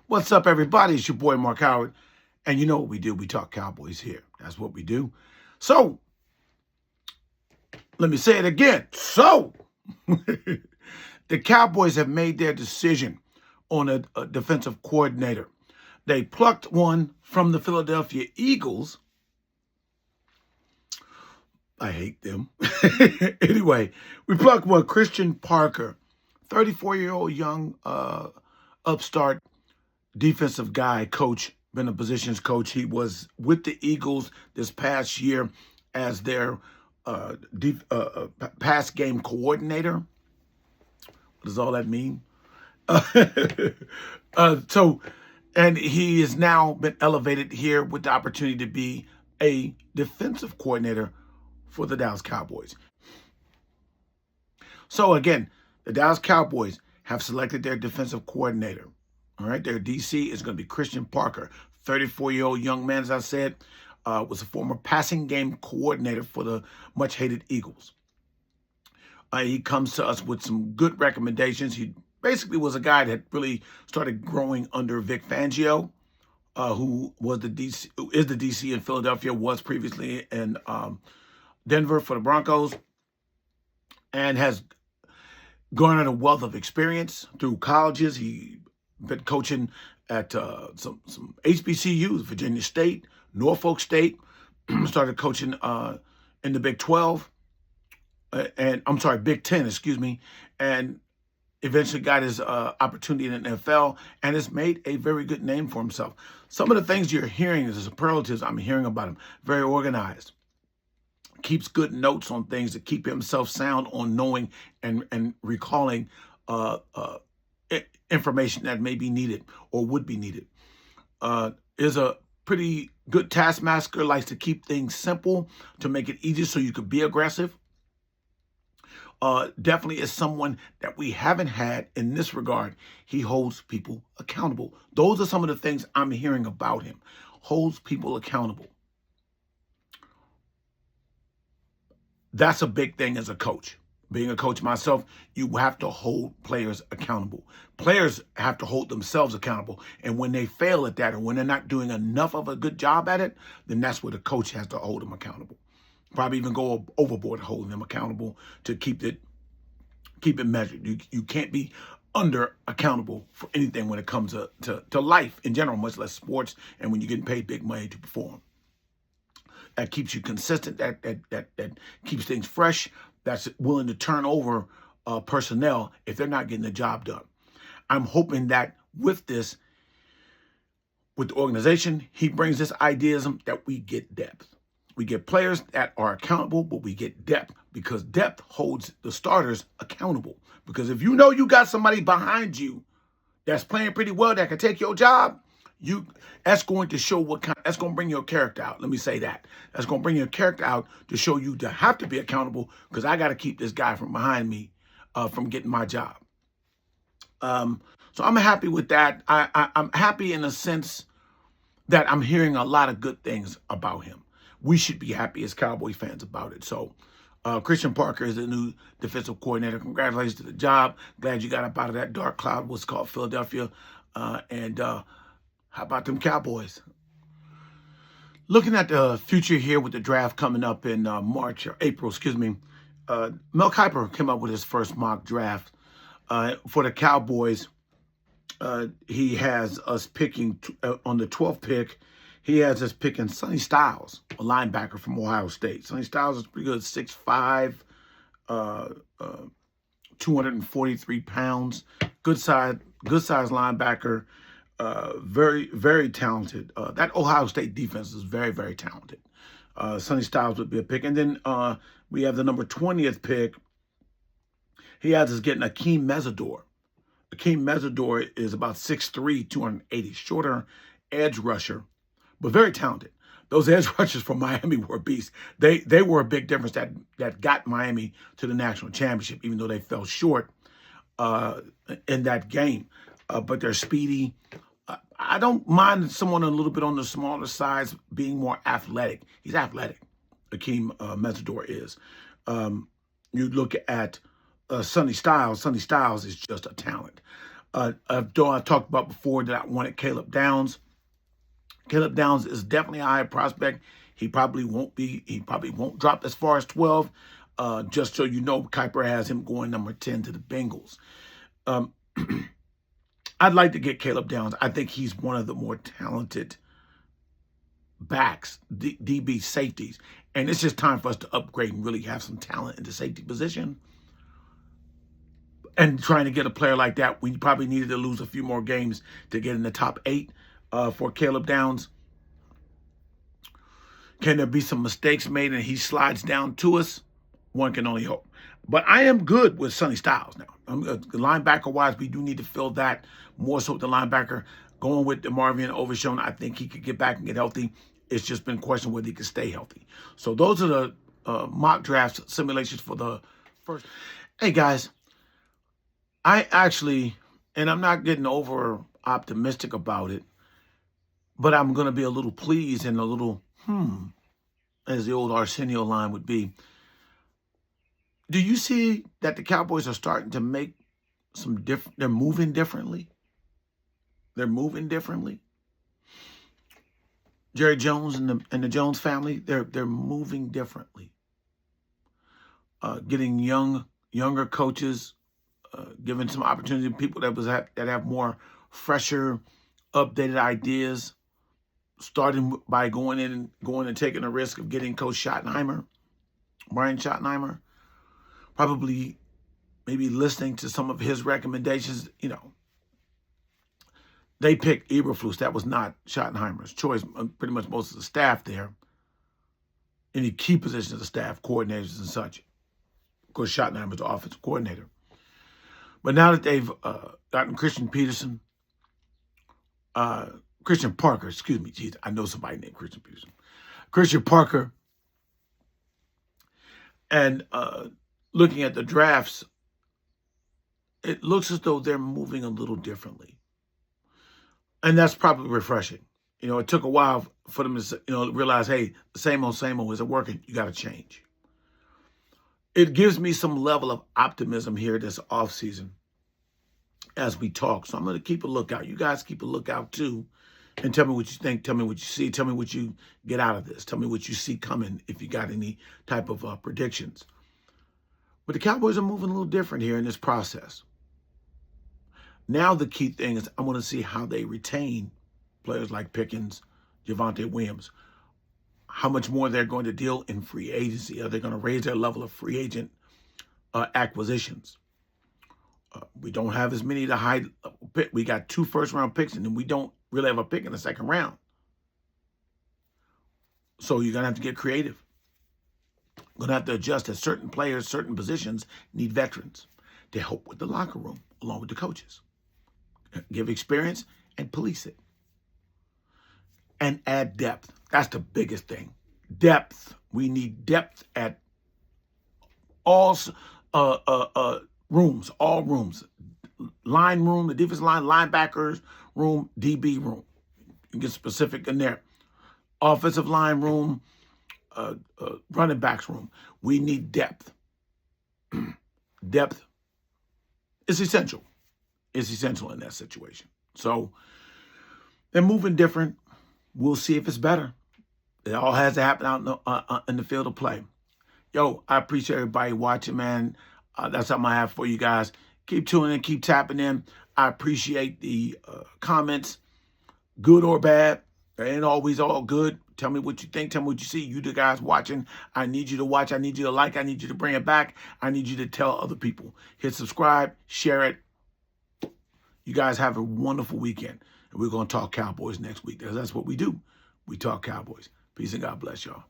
What's up, everybody? It's your boy, Mark Howard. And you know what we do? We talk Cowboys here. That's what we do. So, let me say it again. So, the Cowboys have made their decision on a defensive coordinator. They plucked one from the Philadelphia Eagles. I hate them. Anyway, we plucked one, Christian Parker, 34-year-old young upstart defensive guy, coach, been a positions coach. He was with the Eagles this past year as their pass game coordinator. What does all that mean? And he has now been elevated here with the opportunity to be a defensive coordinator for the Dallas Cowboys. So again, the Dallas Cowboys have selected their defensive coordinator. All right, their DC is going to be Christian Parker, 34-year-old young man, as I said, was a former passing game coordinator for the much-hated Eagles. He comes to us with some good recommendations. He basically was a guy that really started growing under Vic Fangio, who is the DC in Philadelphia, was previously in Denver for the Broncos, and has garnered a wealth of experience through colleges. He been coaching at some HBCUs, Virginia State, Norfolk State, started coaching in the Big 12, Big 10, excuse me, and eventually got his opportunity in the NFL and has made a very good name for himself. Some of the things you're hearing is the superlatives I'm hearing about him. Very organized. Keeps good notes on things to keep himself sound on knowing and recalling information that may be needed or would be needed. Is a pretty good taskmaster, likes to keep things simple to make it easy so you could be aggressive. Definitely is someone that we haven't had in this regard. He holds people accountable. Those are some of the things I'm hearing about him. Holds people accountable. That's a big thing as a coach. Being a coach myself, you have to hold players accountable. Players have to hold themselves accountable. And when they fail at that, or when they're not doing enough of a good job at it, then that's where the coach has to hold them accountable. Probably even go overboard holding them accountable to keep it measured. You can't be under accountable for anything when it comes to life in general, much less sports, and when you're getting paid big money to perform. That keeps you consistent, that keeps things fresh, that's willing to turn over personnel if they're not getting the job done. I'm hoping that with the organization, he brings this idealism that we get depth. We get players that are accountable, but we get depth, because depth holds the starters accountable. Because if you know you got somebody behind you that's playing pretty well that can take your job, that's going to show that's going to bring your character out. Let me say that. That's going to bring your character out to show you to have to be accountable, because I got to keep this guy from behind me from getting my job. So I'm happy with that. I'm happy in the sense that I'm hearing a lot of good things about him. We should be happy as Cowboy fans about it. So Christian Parker is the new defensive coordinator. Congratulations to the job. Glad you got up out of that dark cloud, what's called Philadelphia. How about them Cowboys? Looking at the future here with the draft coming up in April, excuse me. Mel Kiper came up with his first mock draft for the Cowboys. He has us picking on the 12th pick. He has us picking Sonny Styles, a linebacker from Ohio State. Sonny Styles is pretty good, 6'5", 243 pounds. Good size linebacker. Very, very talented. That Ohio State defense is very, very talented. Sonny Styles would be a pick. And then we have the number 20th pick. He has us getting Akeem Mesidor. Akeem Mesidor is about 6'3", 280, shorter edge rusher, but very talented. Those edge rushers from Miami were beasts. They were a big difference that got Miami to the national championship, even though they fell short in that game. But they're speedy. I don't mind someone a little bit on the smaller size being more athletic. He's athletic. Akeem Mesidor is. You look at Sonny Styles. Sonny Styles is just a talent. I talked about before that I wanted Caleb Downs. Caleb Downs is definitely a high prospect. He probably won't drop as far as 12. Just so you know, Kuiper has him going number 10 to the Bengals. Um, I'd like to get Caleb Downs. I think he's one of the more talented backs, DB safeties. And it's just time for us to upgrade and really have some talent in the safety position. And trying to get a player like that, we probably needed to lose a few more games to get in the top 8 for Caleb Downs. Can there be some mistakes made and he slides down to us? One can only hope. But I am good with Sonny Styles now. Linebacker-wise, we do need to fill that more so with the linebacker. Going with DeMarvion Overshown, I think he could get back and get healthy. It's just been questioned whether he could stay healthy. So those are the mock drafts simulations for the first. Hey, guys, I actually, and I'm not getting over optimistic about it, but I'm going to be a little pleased and a little, as the old Arsenio line would be. Do you see that the Cowboys are starting to make some different, they're moving differently? They're moving differently. Jerry Jones and the Jones family, they're moving differently. Getting younger coaches, giving some opportunity to people that have more fresher, updated ideas. Starting by going and taking the risk of getting Coach Schottenheimer, Brian Schottenheimer. Probably maybe listening to some of his recommendations. You know, they picked Eberflus. That was not Schottenheimer's choice. Pretty much most of the staff there, any key positions of the staff, coordinators and such. Of course, Schottenheimer's the offensive coordinator. But now that they've gotten Christian Parker, excuse me, geez, I know somebody named Christian Peterson. Christian Parker, and looking at the drafts, it looks as though they're moving a little differently. And that's probably refreshing. You know, it took a while for them to, realize, hey, the same old isn't working. You got to change. It gives me some level of optimism here this offseason as we talk. So I'm going to keep a lookout. You guys keep a lookout too. And tell me what you think. Tell me what you see. Tell me what you get out of this. Tell me what you see coming if you got any type of predictions. But the Cowboys are moving a little different here in this process. Now the key thing is I want to see how they retain players like Pickens, Javonte Williams. How much more they're going to deal in free agency. Are they going to raise their level of free agent acquisitions? We don't have as many to hide. We got 2 first-round picks, and then we don't really have a pick in the second round. So you're going to have to get creative. Going to have to adjust that certain players, certain positions need veterans to help with the locker room, along with the coaches. Give experience and police it. And add depth. That's the biggest thing. Depth. We need depth at all rooms, all rooms. Line room, the defensive line, linebackers room, DB room. You get specific in there. Offensive line room, running backs room. We need depth. Depth is essential. It's essential in that situation. So they're moving different. We'll see if it's better. It all has to happen out in the field of play. Yo, I appreciate everybody watching, man. That's something I have for you guys. Keep tuning in, keep tapping in. I appreciate the comments, good or bad. They ain't always all good. Tell me what you think. Tell me what you see. You the guys watching, I need you to watch. I need you to like. I need you to bring it back. I need you to tell other people. Hit subscribe, share it. You guys have a wonderful weekend. And we're going to talk Cowboys next week. That's what we do. We talk Cowboys. Peace and God bless y'all.